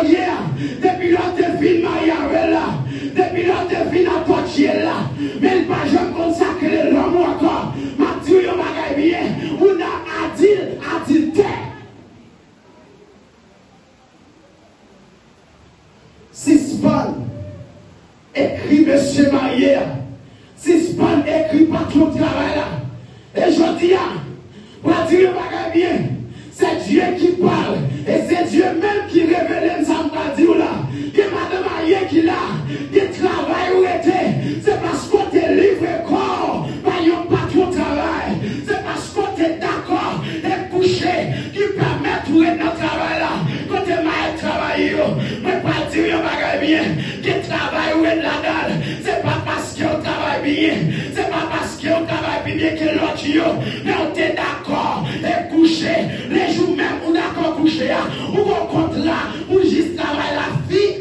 depuis là, tu es marié avec là. Depuis là, tu es à portier là. Mais il pas jamais consacré l'homme encore. Ma Dieu, il m'a bien. On a adultère. Sispan écrit monsieur marié. Sispan écrit patron de travail là. Et je dis, pour dire il bien. C'est Dieu qui parle. Et c'est Dieu même qui révèle ça me dire là. Que madame mariée qui là, qui travaille où était. C'est parce qu'on te livre corps. Par un patron de travail. C'est parce qu'on est d'accord et couché qui permet de trouver notre travail là. Quand tu es travaillé, mais pas dire bien. Qui travaille où est la dalle. C'est pas parce qu'on travaille bien. C'est pas parce qu'on travaille bien que l'autre, mais on est d'accord et couché. Les jours même, on est d'accord couché. On va contre là, on juste travaille la vie.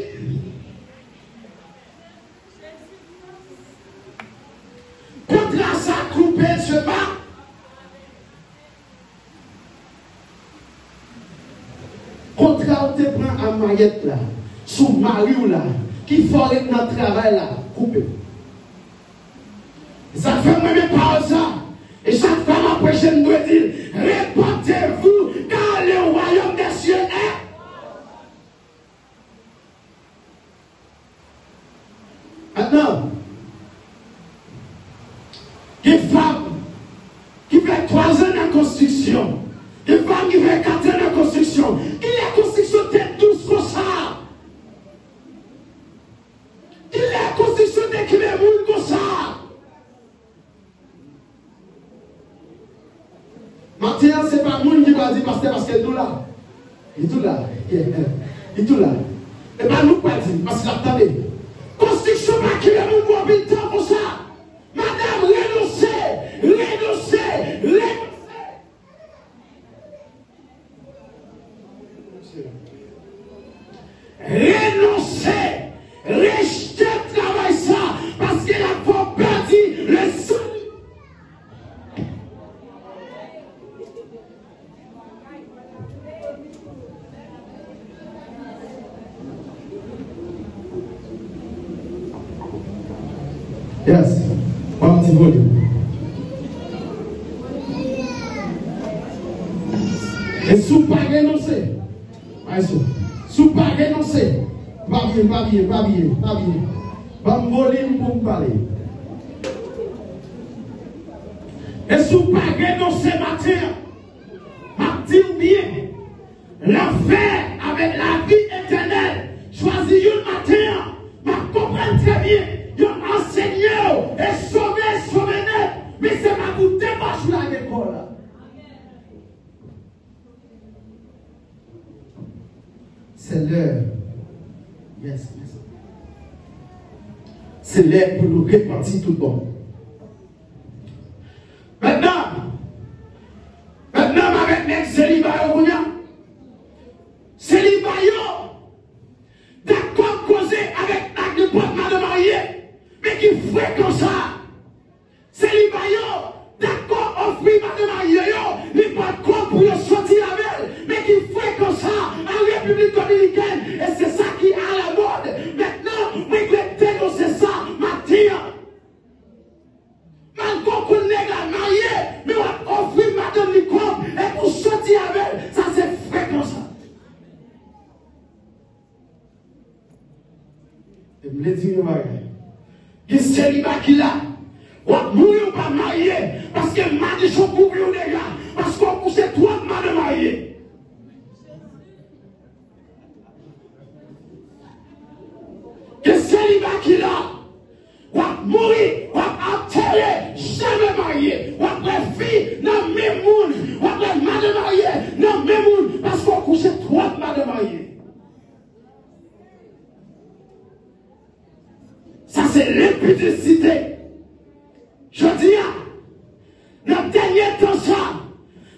Contre là, ça coupe le chemin. Contre là, on te prend un maillette là, sous mari ou là, qui forêt notre travail là, coupé. Ça fait même pas ça. Et chaque fois, ma prochaine doit dire, répandez-vous car le royaume des cieux est. Maintenant, une femme qui fait 3 ans de construction, une femme qui fait 4 ans de construction, il est construction tête douce comme ça. Il est construction tête qui est moule comme ça. Maintenant, ce n'est pas monde qui va dire parce qu'elle est tout là. Il est tout là. Il est tout là. Et bien, nous, pas dire parce qu'il a attendé. Construction, pas qu'il y a mon habitant pour ça. Madame, renoncez. Rejetez le travail ça. Parce qu'il a pas perdu le salut. Yes, un petit volume. Et sous pas renoncer. Sous pas renoncer. Pas bien. Pas volume pour parler. Et sous pas renoncer matin. Matin bien. L'affaire avec la vie éternelle. Choisis une matin. Ma comprendre très bien. Un enseignant et sauvé net. Mais c'est ma vous démarche là l'école. C'est l'heure. Yes. C'est l'heure pour nous répartir tout bon. Maintenant, avec mes célibataires, d'accord causer avec l'acte de portement de marié, mais qui fait comme ça. Célibataire, d'accord offrir madame marié, il pas de pour sortir avec elle, mais qui fait comme ça en République dominicaine, et c'est ça qui est à la mode. Maintenant, oui, c'est ça, Mathia. Malgré qu'on est marié, mais on offrir madame Nicole, et pour sortir avec elle, ça c'est fait comme ça. Et je me dis, qui célibat qui là, on mourir pas marié, parce que madame sont couvrir les gars, parce qu'on pousse trop de madame mariée. Que célibat qui là, on mourir, on enterrer, jamais marié, on après fille, non même monde, on après madame mariée, non même monde, parce qu'on couche trop de madame mariée. Ça c'est l'impudicité. Je dis, dans le dernier temps, ça,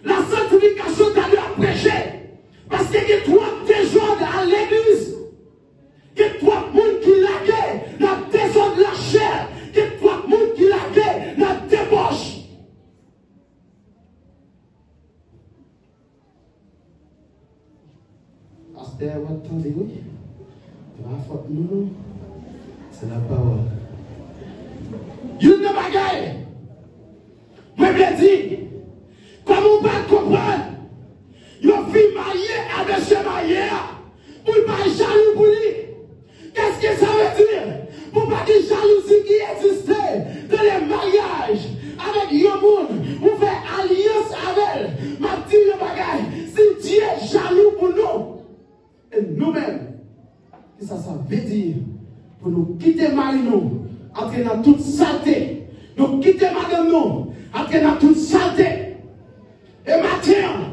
la sanctification t'a dû prêcher. Parce qu'il y a trop de désordre à l'église. Il y a trop de monde qui laguait dans le désordre de la chair. Il y a trop de monde qui laguait dans la débauche. Pasteur, attendez. oui. La faute, non. C'est la parole. Une de bagaille. Moi, je dis, comme on va comprendre, une fille mariée avec ce marié, pour ne pas être jaloux pour lui. Qu'est-ce que ça veut dire? Pour pas de jalousie qui existait dans les mariages avec un monde, on fait alliance avec elle. Ma petite bagaille, si Dieu est jaloux pour nous, et nous-mêmes, ça veut dire, pour nous quitter Marie, nous, entrer dans toute saleté, nous quitter madame, nous, entrer dans toute saleté. Et maintenant,